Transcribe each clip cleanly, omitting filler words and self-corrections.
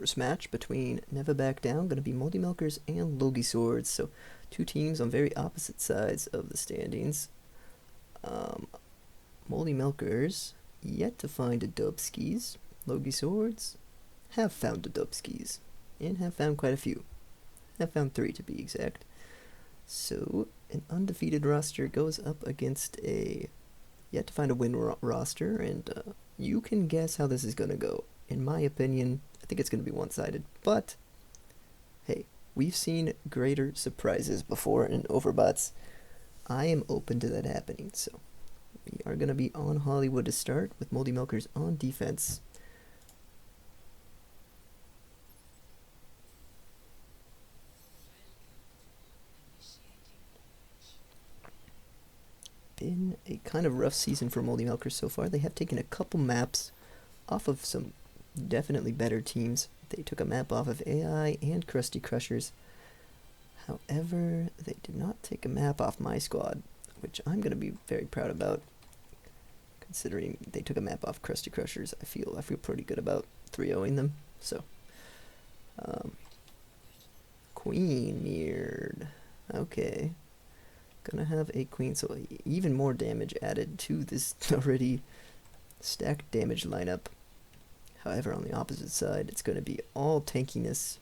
First match between Never Back Down, going to be Moldy Milkers and LogiSwords. So two teams on very opposite sides of the standings. Moldy Milkers yet to find a Dubskis. LogiSwords have found a Dubskis and have found quite a few. Have found 3 to be exact. So an undefeated roster goes up against a yet to find a win roster, and you can guess how this is going to go. In my opinion, I think it's going to be one-sided, but hey, we've seen greater surprises before in Overbots. I am open to that happening, so we are going to be on Hollywood to start with Moldy Milkers on defense. Been a kind of rough season for Moldy Milkers so far. They have taken a couple maps off of some definitely better teams. They took a map off of AI and Krusty Crushers. However, they did not take a map off my squad, which I'm going to be very proud about. Considering they took a map off Krusty Crushers, I feel pretty good about 3-0ing them. So, Queen mirrored. Okay. Gonna have a queen, so even more damage added to this already stacked damage lineup. However, on the opposite side, it's going to be all tankiness.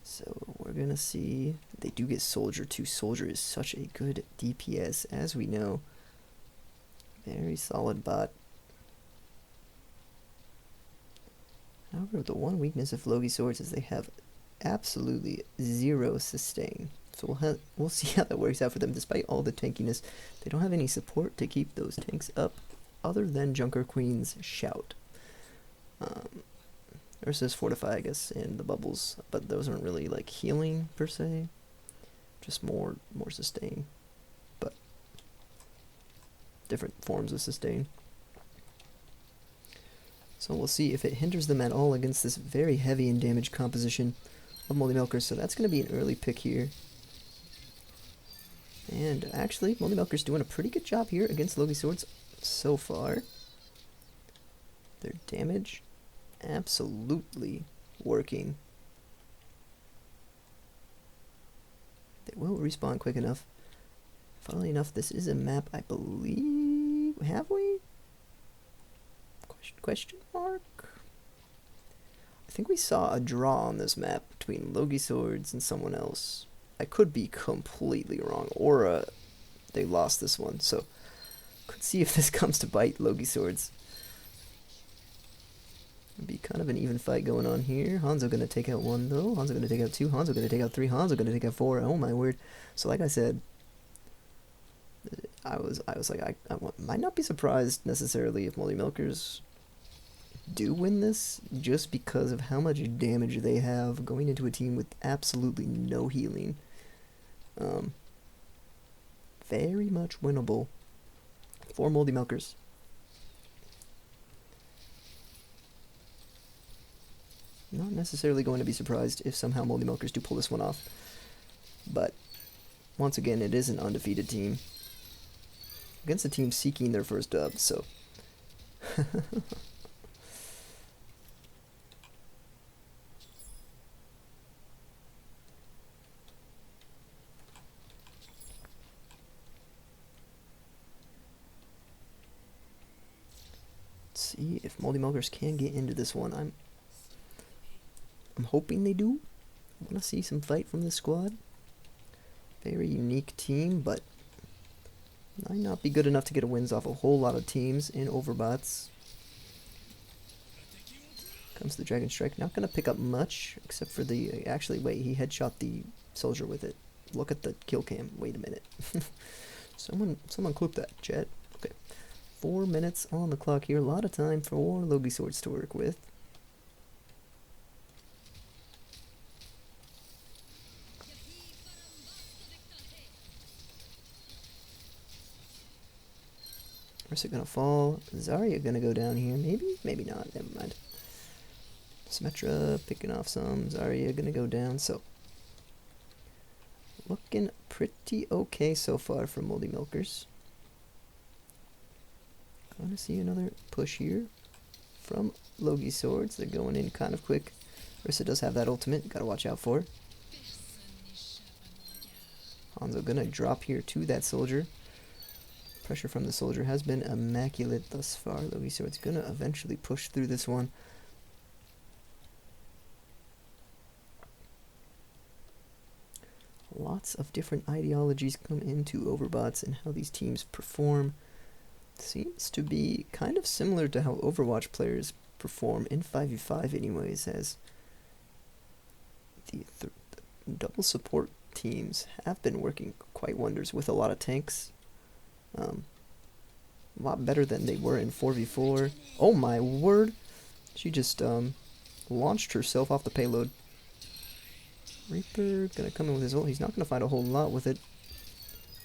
So we're going to see, they do get Soldier too. Soldier is such a good DPS, as we know. Very solid bot. However, the one weakness of LogiSwords is they have absolutely 0 sustain. So we'll see how that works out for them. Despite all the tankiness, they don't have any support to keep those tanks up other than Junker Queen's Shout. Versus Fortify, I guess, and the bubbles, but those aren't really like healing per se, just more sustain, but different forms of sustain. So we'll see if it hinders them at all against this very heavy in damage composition of Moldy Milkers. So that's going to be an early pick here. And actually, Moldy Milkers doing a pretty good job here against LogiSwords so far. Their damage absolutely working. They will respawn quick enough. Funnily enough, this is a map I believe... Have we? Question mark? I think we saw a draw on this map between LogiSwords and someone else. I could be completely wrong, or they lost this one, so could see if this comes to bite LogiSwords. It'd be kind of an even fight going on here. Hanzo gonna take out 1 though. Hanzo gonna take out 2. Hanzo gonna take out 3. Hanzo gonna take out 4. Oh my word! So like I said, I was like I might not be surprised necessarily if Moldy Milkers do win this, just because of how much damage they have going into a team with absolutely no healing. Very much winnable for Moldy Milkers. Not necessarily going to be surprised if somehow Moldy Milkers do pull this one off, but once again, it is an undefeated team against a team seeking their first dub, so see if Moldy Milkers can get into this one. I'm hoping they do. I want to see some fight from this squad. Very unique team, but might not be good enough to get wins off a whole lot of teams in Overbots. Comes the Dragon Strike. Not going to pick up much, except for the... Actually, wait, he headshot the soldier with it. Look at the kill cam. Wait a minute. Someone clip that, chat. Okay. 4 minutes on the clock here. A lot of time for LogiSwords to work with. Where's it gonna fall? Zarya gonna go down here. Maybe? Maybe not. Never mind. Symmetra picking off some. Zarya gonna go down. So, looking pretty okay so far for Moldy Milkers. Gonna see another push here. from LogiSwords. They're going in kind of quick. Ursa does have that ultimate, gotta watch out for. Hanzo gonna drop here to that soldier. Pressure from the soldier has been immaculate thus far. LogiSwords gonna eventually push through this one. Lots of different ideologies come into Overbots and how these teams perform. Seems to be kind of similar to how Overwatch players perform in 5v5 anyways, as the double support teams have been working quite wonders with a lot of tanks. A lot better than they were in 4v4. Oh my word! She just launched herself off the payload. Reaper gonna come in with his ult. He's not gonna find a whole lot with it.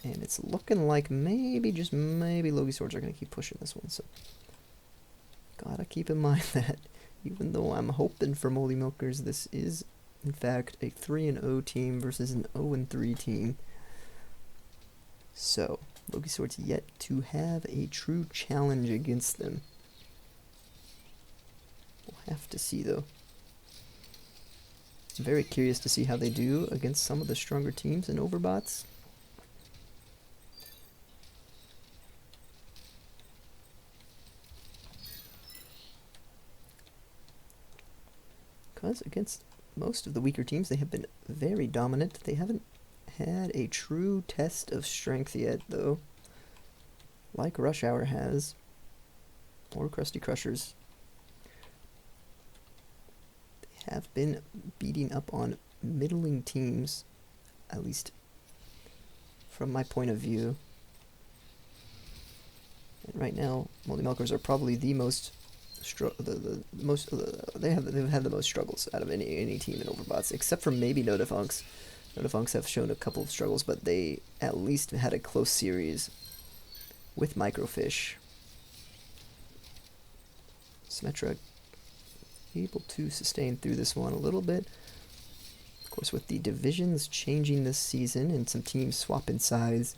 And it's looking like maybe, just maybe, LogiSwords are gonna keep pushing this one, so gotta keep in mind that even though I'm hoping for Moldy Milkers, this is in fact a 3-0 team versus an 0-3 team. So LogiSwords yet to have a true challenge against them. We'll have to see though. I'm very curious to see how they do against some of the stronger teams in Overbots. Because against most of the weaker teams, they have been very dominant. They haven't had a true test of strength yet, though, like Rush Hour has, or Krusty Crushers. They have been beating up on middling teams, at least from my point of view. And right now, Moldy Milkers are probably the most they've had the most struggles out of any team in Overbots, except for maybe Notifunks. Notifunks have shown a couple of struggles, but they at least had a close series with Microfish. Symmetra able to sustain through this one a little bit. Of course, with the divisions changing this season and some teams swapping sides,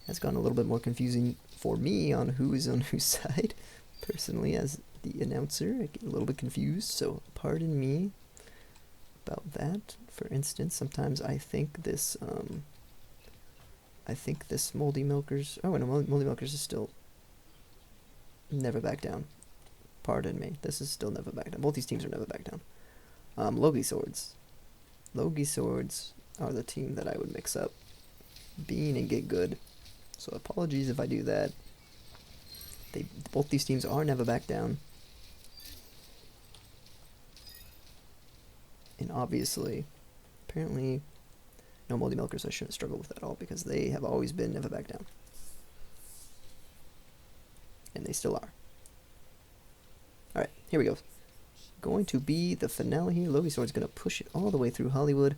has gone a little bit more confusing for me on who is on whose side. Personally, as the announcer, I get a little bit confused, so pardon me about that. For instance, sometimes I think this Moldy Milkers, oh no, Moldy Milkers is still never back down. Pardon me, this is still never back down. Both these teams are never back down. LogiSwords are the team that I would mix up Bean and Get Good, so apologies if I do that. Both these teams are never back down. And obviously, apparently, no Moldy Milkers I shouldn't struggle with at all, because they have always been never back down. And they still are. Alright, here we go. Going to be the finale here. LogiSword's going to push it all the way through Hollywood.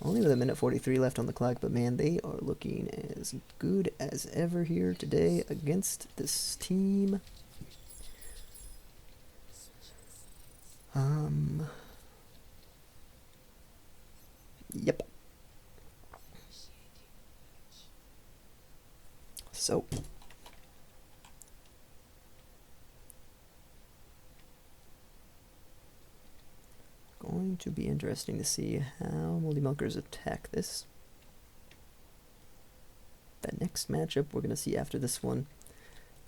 Only with a minute 43 left on the clock, but man, they are looking as good as ever here today against this team. Yep. So, going to be interesting to see how Moldy Milkers attack this. That next matchup we're going to see after this one,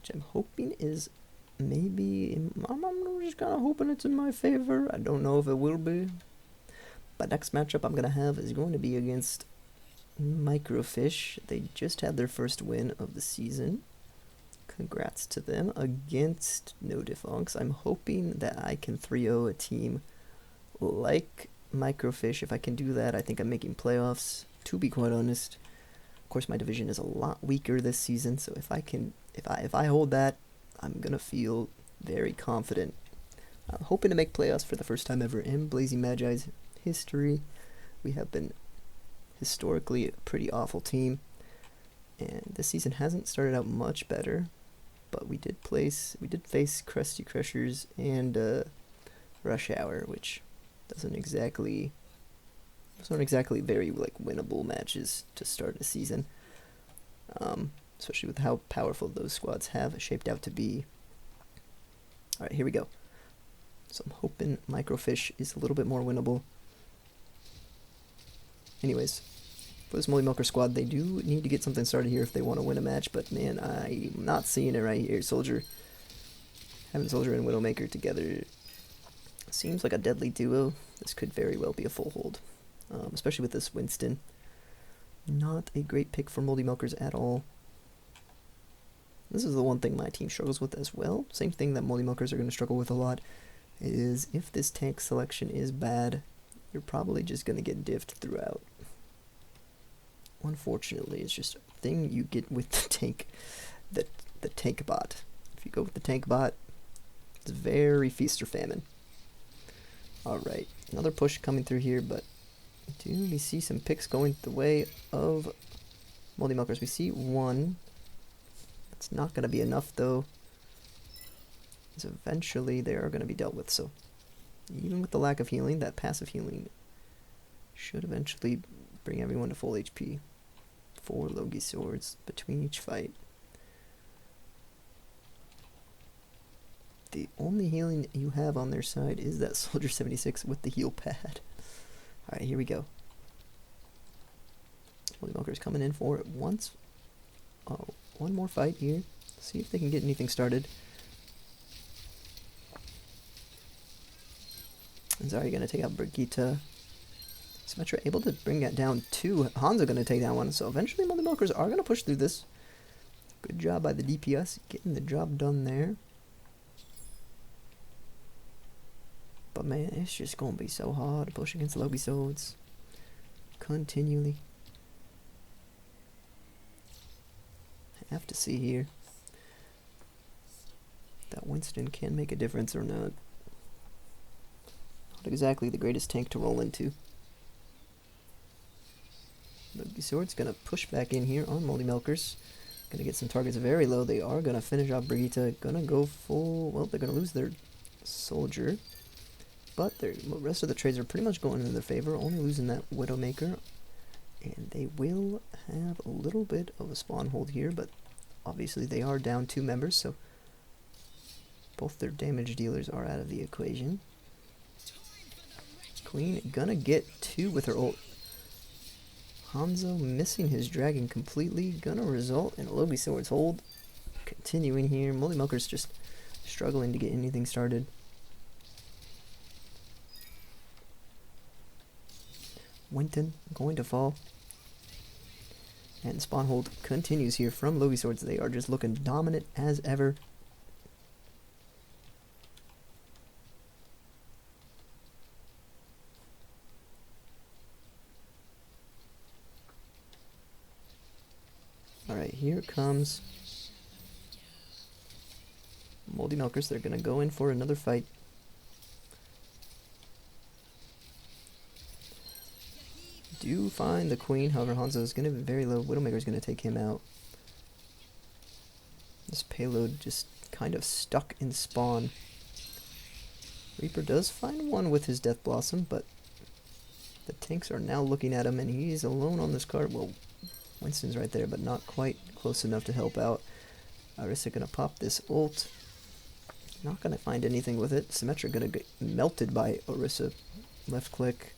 which I'm hoping is maybe, I'm just kind of hoping it's in my favor. I don't know if it will be. But next matchup I'm going to have is going to be against Microfish. They just had their first win of the season. Congrats to them against Notifunks. I'm hoping that I can 3-0 a team like Microfish. If I can do that, I think I'm making playoffs, to be quite honest. Of course, my division is a lot weaker this season, so if I hold that, I'm gonna feel very confident. I'm hoping to make playoffs for the first time ever in Blazing Magi's history. We have been historically a pretty awful team, and this season hasn't started out much better, but we did face Krusty Crushers and Rush Hour, which those aren't exactly very like winnable matches to start a season, especially with how powerful those squads have shaped out to be. All right, here we go. So I'm hoping Microfish is a little bit more winnable. Anyways, for this Moldy Milker squad, they do need to get something started here if they want to win a match, but man, I'm not seeing it right here. Soldier, having Soldier and Widowmaker together seems like a deadly duo. This could very well be a full hold, especially with this Winston. Not a great pick for Moldy Milkers at all. This is the one thing my team struggles with as well. Same thing that Moldy Milkers are going to struggle with a lot, is if this tank selection is bad, you're probably just going to get diffed throughout. Unfortunately, it's just a thing you get with the tank, the tank bot. If you go with the tank bot, it's very feast or famine. Alright, another push coming through here, but do we see some picks going the way of Moldy Milkers? We see one. It's not going to be enough, though, because eventually they are going to be dealt with. So even with the lack of healing, that passive healing should eventually bring everyone to full HP. 4 LogiSwords between each fight. The only healing you have on their side is that Soldier 76 with the heal pad. Alright, here we go. Moldy Milker's coming in for it once. Oh, one more fight here. See if they can get anything started. Zarya gonna take out Brigitte. Symmetra able to bring that down too. Hanzo gonna take that one. So eventually Moldy Milkers are gonna push through this. Good job by the DPS getting the job done there. But man, it's just gonna be so hard to push against LogiSwords continually. Have to see here that Winston can make a difference or not. Not exactly the greatest tank to roll into. LogiSwords gonna push back in here on Moldy Milkers. Gonna get some targets very low. They are gonna finish off Brigitte. Gonna go full. Well, they're gonna lose their Soldier, but the rest of the trades are pretty much going in their favor. Only losing that Widowmaker. And they will have a little bit of a spawn hold here, but obviously they are down 2 members, so both their damage dealers are out of the equation. Queen gonna get 2 with her ult. Hanzo missing his dragon completely, gonna result in a LogiSwords hold. Continuing here, Moldy Milker's just struggling to get anything started. Winton going to fall. And spawn hold continues here from LogiSwords. They are just looking dominant as ever. Alright, here comes Moldy Milkers. They're going to go in for another fight. Do find the Queen, however Hanzo is going to be very low. Widowmaker is going to take him out. This payload just kind of stuck in spawn. Reaper does find one with his Death Blossom, but the tanks are now looking at him and he's alone on this card. Well, Winston's right there, but not quite close enough to help out. Orisa going to pop this ult. Not going to find anything with it. Symmetra going to get melted by Orisa. Left click.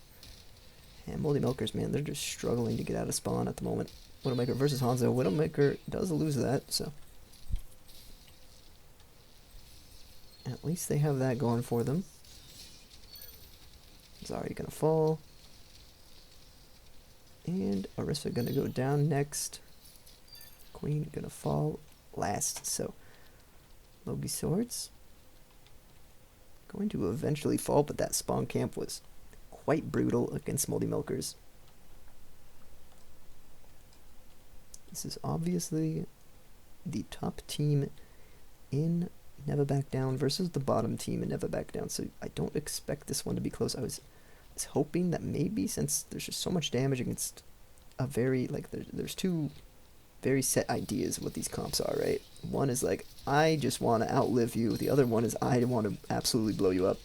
And Moldy Milkers, man, they're just struggling to get out of spawn at the moment. Widowmaker versus Hanzo. Widowmaker does lose that, so at least they have that going for them. Zarya gonna fall. And Orisa gonna go down next. Queen gonna fall last, so LogiSwords going to eventually fall, but that spawn camp was quite brutal against Moldy Milkers. This is obviously the top team in Never Back Down versus the bottom team in Never Back Down, so I don't expect this one to be close. I was hoping that maybe, since there's just so much damage against a very, like, there's 2 very set ideas of what these comps are, right? One is like, I just want to outlive you. The other one is, I want to absolutely blow you up.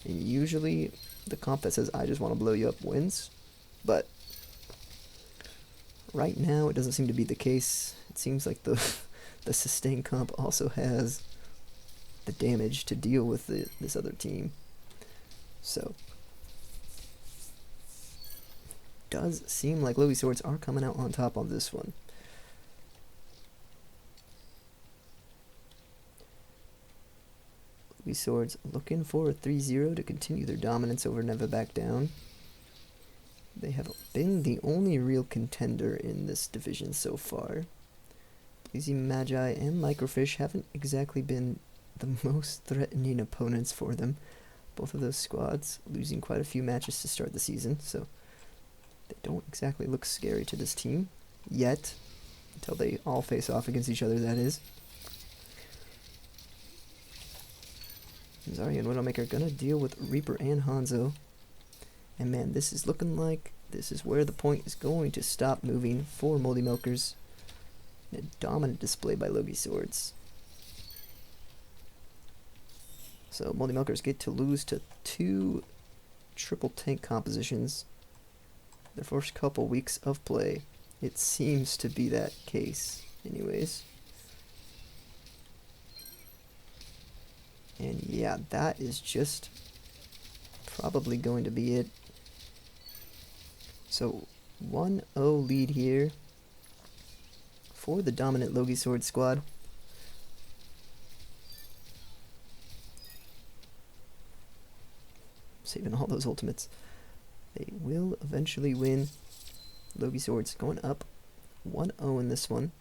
And usually the comp that says I just want to blow you up wins, but right now it doesn't seem to be the case. It seems like the sustain comp also has the damage to deal with this other team. So, does seem like LogiSwords are coming out on top on this one. LogiSwords looking for a 3-0 to continue their dominance over Never Back Down. They have been the only real contender in this division so far. Easy Magi and Microfish haven't exactly been the most threatening opponents for them. Both of those squads losing quite a few matches to start the season, so they don't exactly look scary to this team yet, until they all face off against each other, that is. Zarya and Widowmaker gonna deal with Reaper and Hanzo. And man, this is looking like this is where the point is going to stop moving for Moldy Milkers. A dominant display by LogiSwords. So Moldy Milkers get to lose to 2 triple tank compositions the first couple weeks of play. It seems to be that case anyways. And yeah, that is just probably going to be it. So 1-0 lead here for the dominant LogiSword squad. Saving all those ultimates. They will eventually win. LogiSwords going up 1-0 in this one.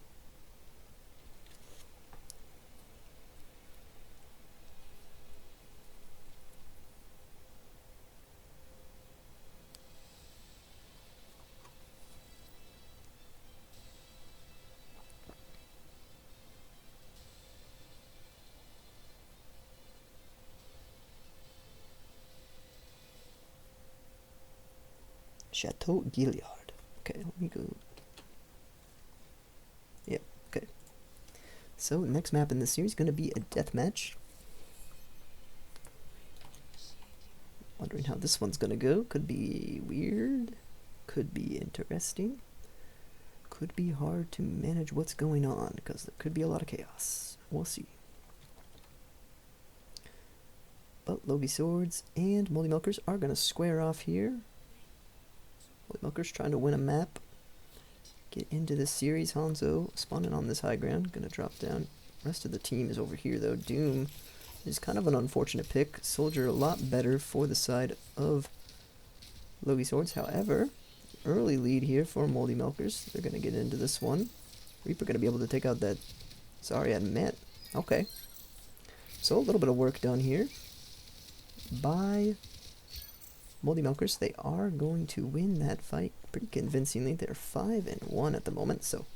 Chateau Gilliard. Okay, let me go. Yep, okay. So, next map in this series is going to be a deathmatch. Wondering how this one's going to go. Could be weird. Could be interesting. Could be hard to manage what's going on, because there could be a lot of chaos. We'll see. But LogiSwords and Moldy Milkers are going to square off here. Milkers trying to win a map, get into this series. Hanzo spawning on this high ground, gonna drop down. Rest of the team is over here though. Doom is kind of an unfortunate pick. Soldier a lot better for the side of LogiSwords. However, early lead here for Moldy Milkers. They're gonna get into this one. Reaper gonna be able to take out that Zarya and Met. Okay, so a little bit of work done here by Moldy Milkers. They are going to win that fight pretty convincingly. They're 5-1 at the moment, so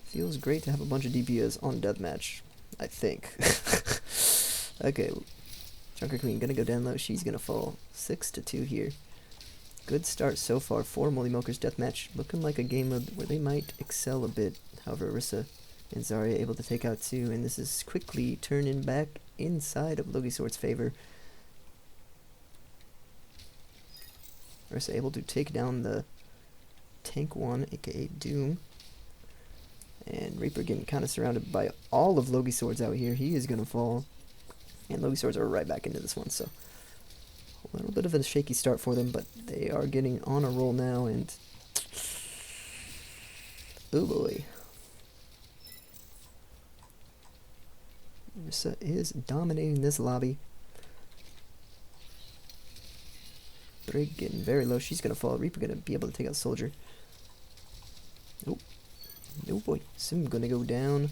feels great to have a bunch of DPS on deathmatch, I think. Okay, Junker Queen gonna go down low. She's gonna fall 6-2 here. Good start so far for Moldy Milkers deathmatch. Looking like a game mode where they might excel a bit. However, Orisa and Zarya able to take out 2, and this is quickly turning back inside of LogiSword's favor. Orisa able to take down the tank 1, aka Doom. And Reaper getting kind of surrounded by all of LogiSwords out here. He is going to fall. And LogiSwords are right back into this one. So a little bit of a shaky start for them, but they are getting on a roll now. And oh boy. Orisa is dominating this lobby. Brig getting very low. She's gonna fall. Reaper gonna be able to take out Soldier. Nope. Oh boy. Sim gonna go down.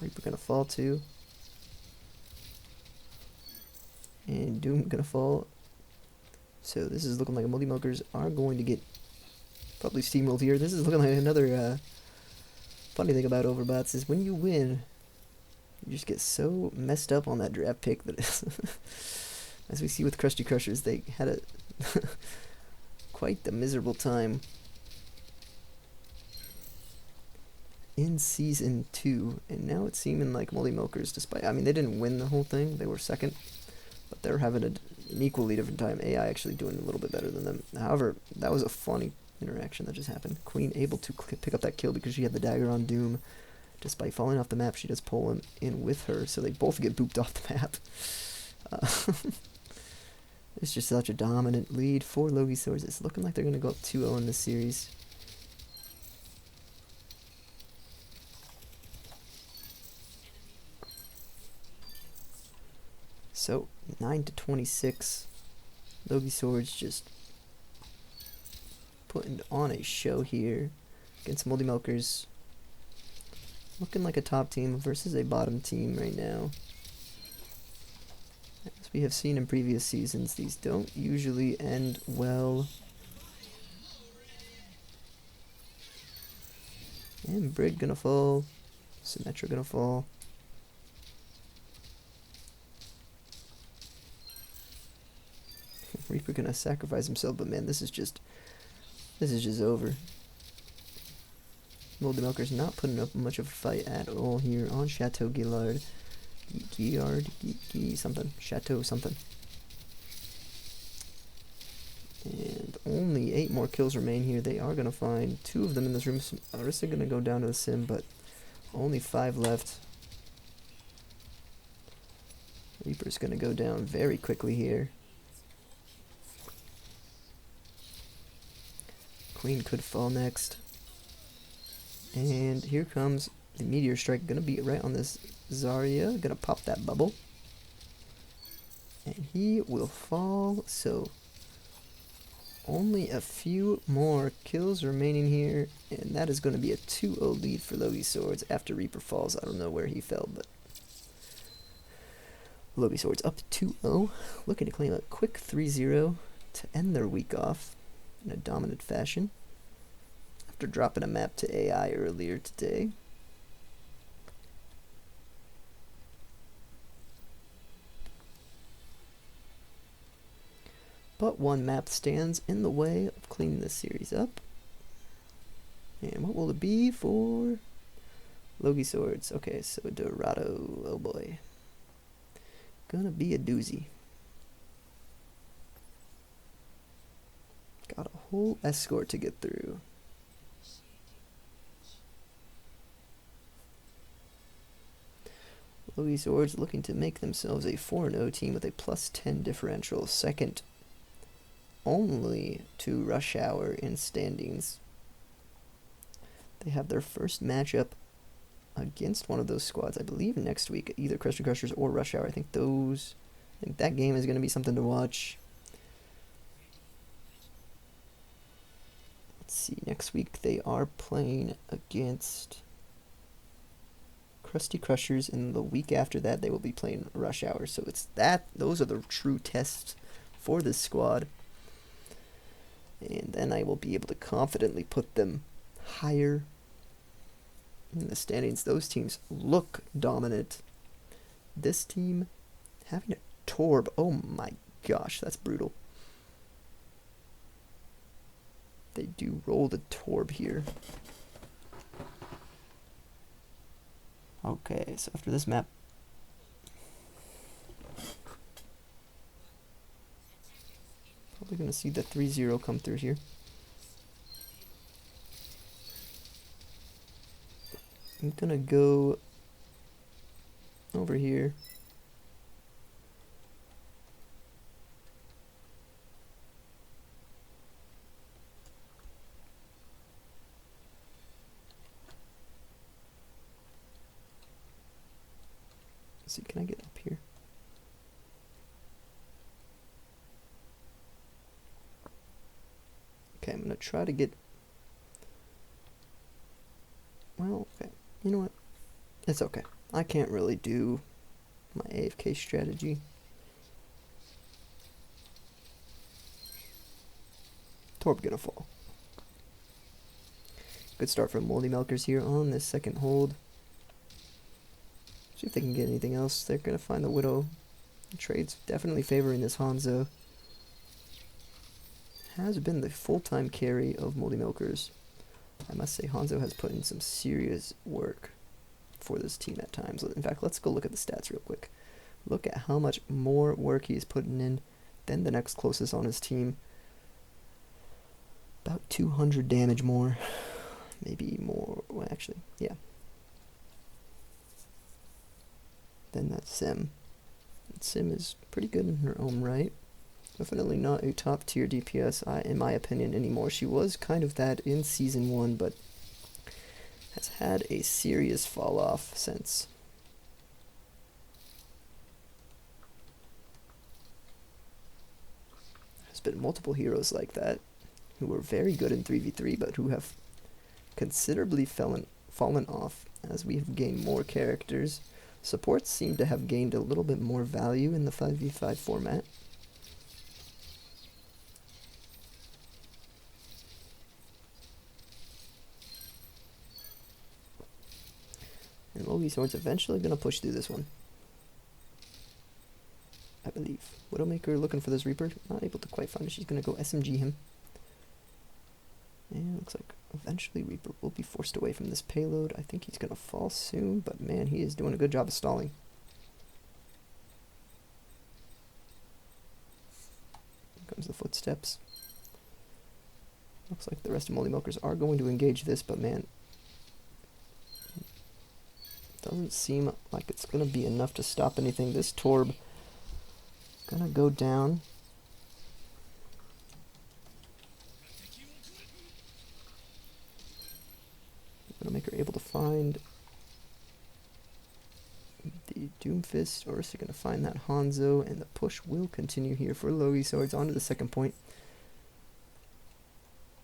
Reaper gonna fall too. And Doom gonna fall. So this is looking like Moldy Milkers are going to get probably steamrolled here. This is looking like another funny thing about Overbots is when you win, you just get so messed up on that draft pick that as we see with Krusty Crushers, they had a quite the miserable time in Season 2, and now it's seeming like Moldy Milkers, despite, I mean, they didn't win the whole thing, they were second, but they're having an equally different time. AI actually doing a little bit better than them. However, that was a funny interaction that just happened. Queen able to pick up that kill because she had the dagger on Doom. Despite falling off the map, she does pull him in with her, so they both get booped off the map. It's just such a dominant lead for LogiSwords. It's looking like they're going to go up 2-0 in this series. So, 9-26. LogiSwords just putting on a show here against Moldy Milkers. Looking like a top team versus a bottom team right now. As we have seen in previous seasons, these don't usually end well. And Brig gonna fall. Symmetra gonna fall. Reaper gonna sacrifice himself, but man, this is just over. Moldy Milker's not putting up much of a fight at all here on Chateau Gillard. Something. Chateau something. And only 8 more kills remain here. They are gonna find 2 of them in this room. Arissa gonna go down to the sim, but only 5 left. Reaper's gonna go down very quickly here. Queen could fall next. And here comes the Meteor Strike. Gonna be right on this Zarya. Gonna pop that bubble. And he will fall. So only a few more kills remaining here. And that is going to be a 2-0 lead for LogiSwords after Reaper falls. I don't know where he fell, but LogiSwords up 2-0. Looking to claim a quick 3-0 to end their week off in a dominant fashion. After dropping a map to AI earlier today. But one map stands in the way of cleaning this series up. And what will it be for LogiSwords? Okay, so Dorado, oh boy. Gonna be a doozy. Got a whole escort to get through. LogiSwords looking to make themselves a 4-0 team with a +10 differential. Second only to Rush Hour in standings. They have their first matchup against one of those squads, I believe, next week. Either Crusher Crushers or Rush Hour. I think that game is going to be something to watch. Let's see. Next week they are playing against Crusty Crushers, and the week after that they will be playing Rush Hour. So those are the true tests for this squad. And then I will be able to confidently put them higher in the standings. Those teams look dominant. This team having a Torb. Oh my gosh, that's brutal. They do roll the Torb here. Okay, so after this map, probably going to see the 3-0 come through here. I'm going to go over here. Let's see, can I get up here? Okay, I'm going to try to get... Well, okay. You know what? It's okay. I can't really do my AFK strategy. Torb gonna fall. Good start from Moldy Milkers here on this second hold. See if they can get anything else. They're gonna find the Widow. The trade's definitely favoring this Hanzo. Has been the full-time carry of Moldy Milkers. I must say Hanzo has put in some serious work for this team at times. In fact, let's go look at the stats real quick. Look at how much more work he's putting in than the next closest on his team. About 200 damage more. Maybe more. Well, actually, yeah. than that Sim. And Sim is pretty good in her own right. Definitely not a top tier DPS in my opinion anymore. She was kind of that in Season 1, but has had a serious fall off since. There's been multiple heroes like that who were very good in 3v3, but who have considerably fallen off as we have gained more characters. Supports seem to have gained a little bit more value in the 5v5 format. And LogiSwords eventually going to push through this one, I believe. Widowmaker looking for this Reaper. Not able to quite find it. She's going to go SMG him. And looks like eventually Reaper will be forced away from this payload. I think he's going to fall soon, but man, he is doing a good job of stalling. Here comes the footsteps. Looks like the rest of Moldy Milkers are going to engage this, but man, doesn't seem like it's going to be enough to stop anything. This Torb going to go down. Widowmaker able to find the Doomfist, or is he going to find that Hanzo? And the push will continue here for LogiSwords onto the second point.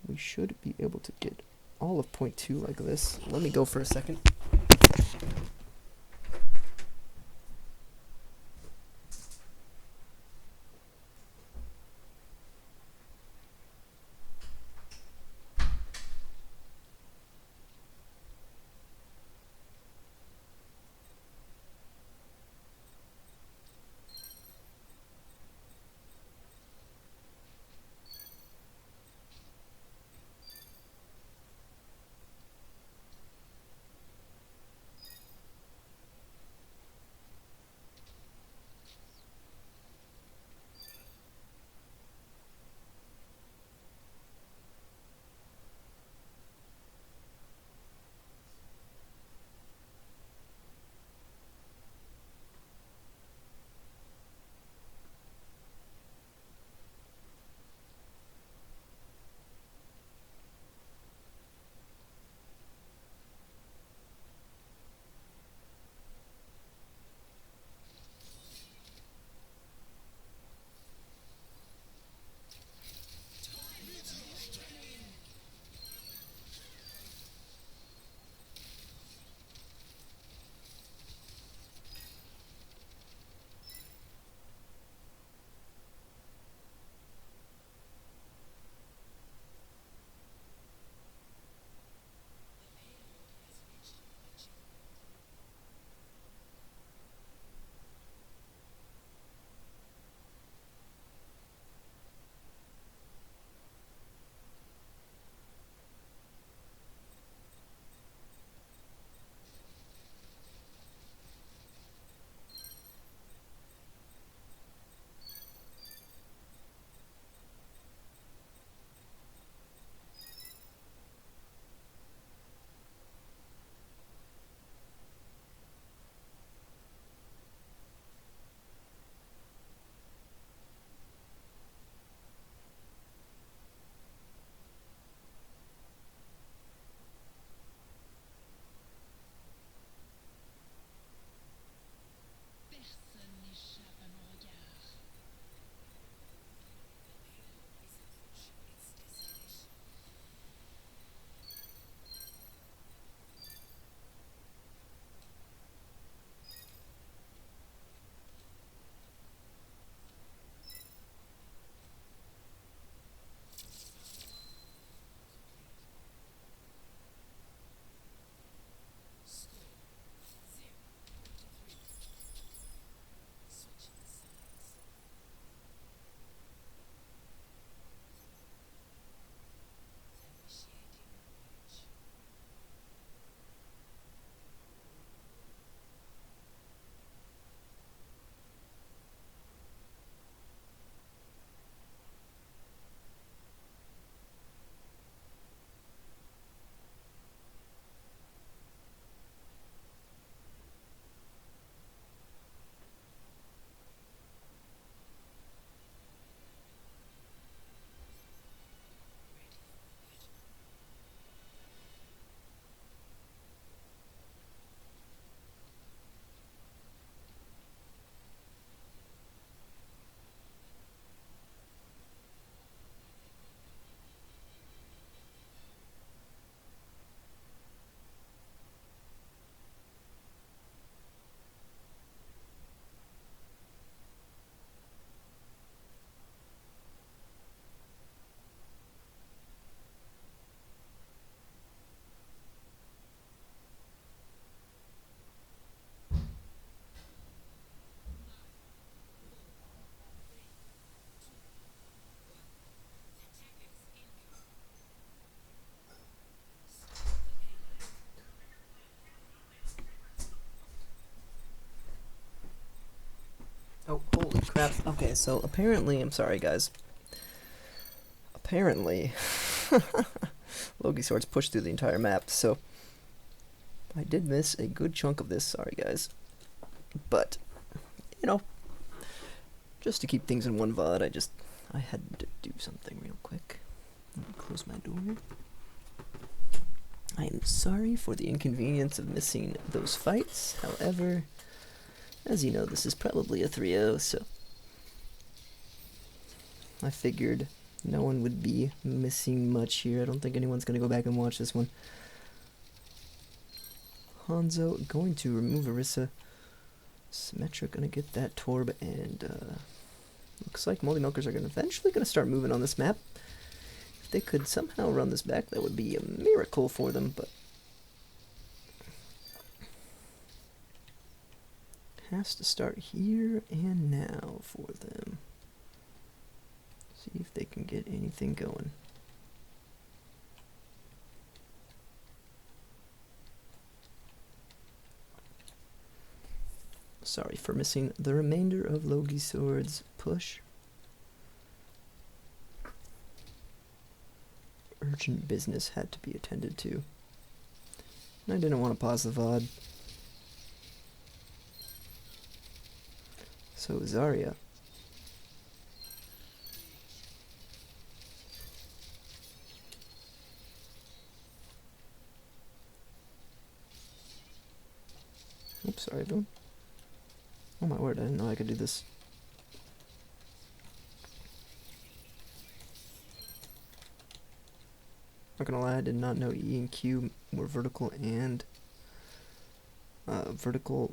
We should be able to get all of point 2 like this. Let me go for a second. Crap. Okay, so apparently, I'm sorry guys. Apparently, LogiSwords pushed through the entire map, so I did miss a good chunk of this, sorry guys. But, you know, just to keep things in one VOD, I had to do something real quick. Let me close my door. I am sorry for the inconvenience of missing those fights, however, as you know, this is probably a 3-0, so I figured no one would be missing much here. I don't think anyone's going to go back and watch this one. Hanzo going to remove Orisa. Symmetra going to get that Torb, and looks like Moldy Milkers are eventually going to start moving on this map. If they could somehow run this back, that would be a miracle for them, but has to start here and now for them. See if they can get anything going. Sorry for missing the remainder of LogiSwords' push. Urgent business had to be attended to. And I didn't want to pause the VOD. So Zarya. Oops, sorry everyone. Oh my word, I didn't know I could do this. Not gonna lie, I did not know E and Q were vertical and vertical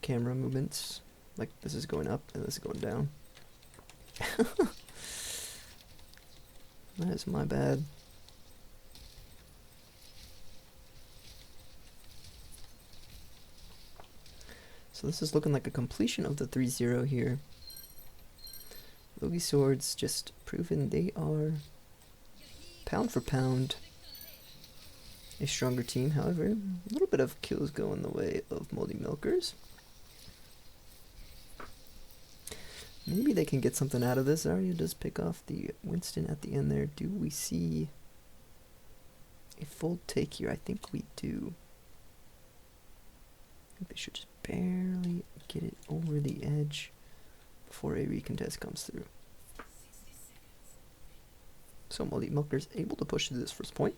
camera movements. Like this is going up and this is going down. That is my bad. So this is looking like a completion of the 3-0 here. LogiSwords just proven they are pound for pound a stronger team. However, a little bit of kills go in the way of Moldy Milkers. Maybe they can get something out of this. Zarya does pick off the Winston at the end there. Do we see a full take here? I think we do. I think they should just barely get it over the edge before a recontest comes through. So Moldy Milkers able to push to this first point.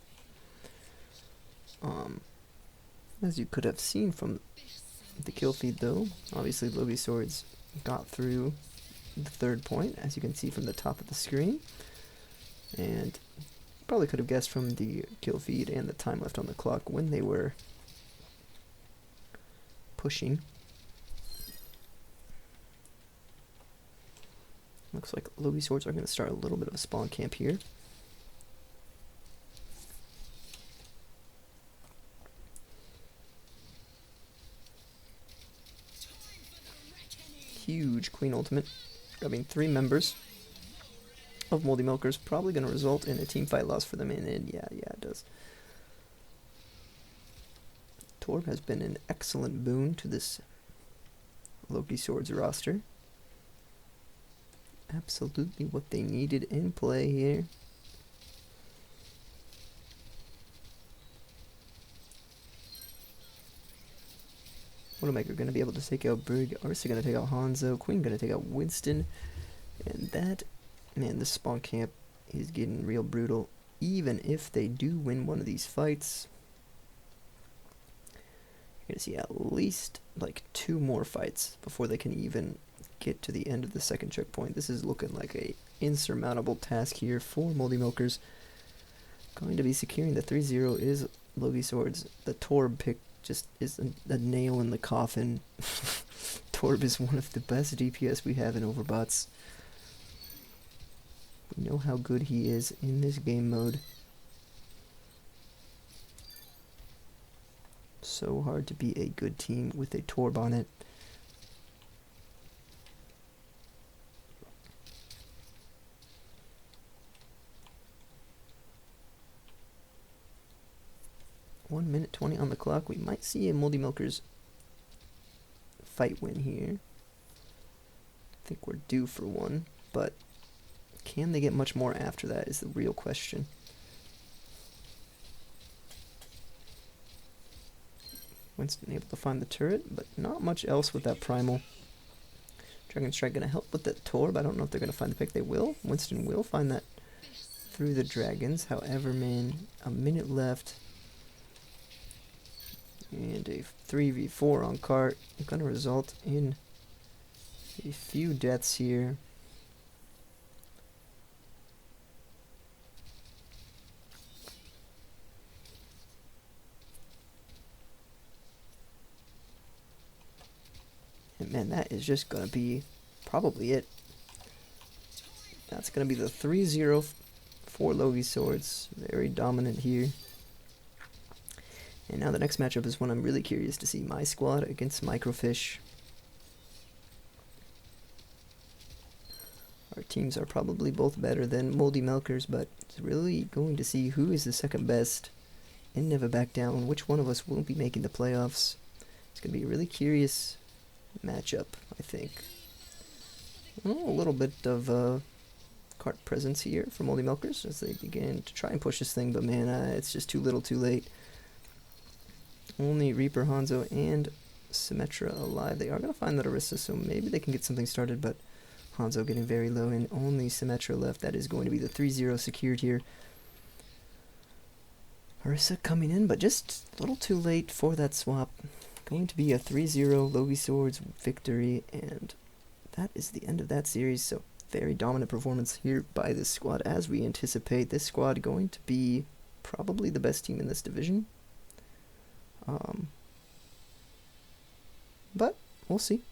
As you could have seen from the kill feed though, obviously LogiSwords got through the third point, as you can see from the top of the screen. And probably could have guessed from the kill feed and the time left on the clock when they were pushing. Looks like LogiSwords are going to start a little bit of a spawn camp here. Huge Queen ultimate, grabbing 3 members of Moldy Milkers, probably going to result in a team fight loss for them, and yeah, it does. Torb has been an excellent boon to this LogiSwords roster. Absolutely what they needed in play here. Widowmaker going to be able to take out Brig, Orisa going to take out Hanzo, Queen going to take out Winston, and that, man, this spawn camp is getting real brutal. Even if they do win one of these fights, you're going to see at least like 2 more fights before they can even get to the end of the second checkpoint. This is looking like a insurmountable task here for Moldy Milkers. Going to be securing the 3-0 is LogiSwords. The Torb pick just is a nail in the coffin. Torb is one of the best DPS we have in Overbots. We know how good he is in this game mode. So hard to be a good team with a Torb on it. (1:20 on the clock. We might see a Moldy Milkers fight win here. I think we're due for one, but can they get much more after that is the real question. Winston able to find the turret, but not much else with that primal. Dragon Strike going to help with that Torb. I don't know if they're going to find the pick. They will. Winston will find that through the dragons. However, man, a minute left. And a 3v4 on cart. Going to result in a few deaths here. And man, that is just going to be probably it. That's going to be the 3-0 for LogiSwords. Very dominant here. And now the next matchup is one I'm really curious to see. My squad against Microfish. Our teams are probably both better than Moldy Milkers, but it's really going to see who is the second best and never back down. Which one of us will be making the playoffs. It's going to be a really curious matchup, I think. Well, a little bit of cart presence here for Moldy Milkers as they begin to try and push this thing, but man, it's just too little too late. Only Reaper, Hanzo, and Symmetra alive. They are going to find that Orisa, so maybe they can get something started, but Hanzo getting very low, and only Symmetra left. That is going to be the 3-0 secured here. Orisa coming in, but just a little too late for that swap. Going to be a 3-0 LogiSwords victory, and that is the end of that series. So very dominant performance here by this squad, as we anticipate. This squad going to be probably the best team in this division. But we'll see.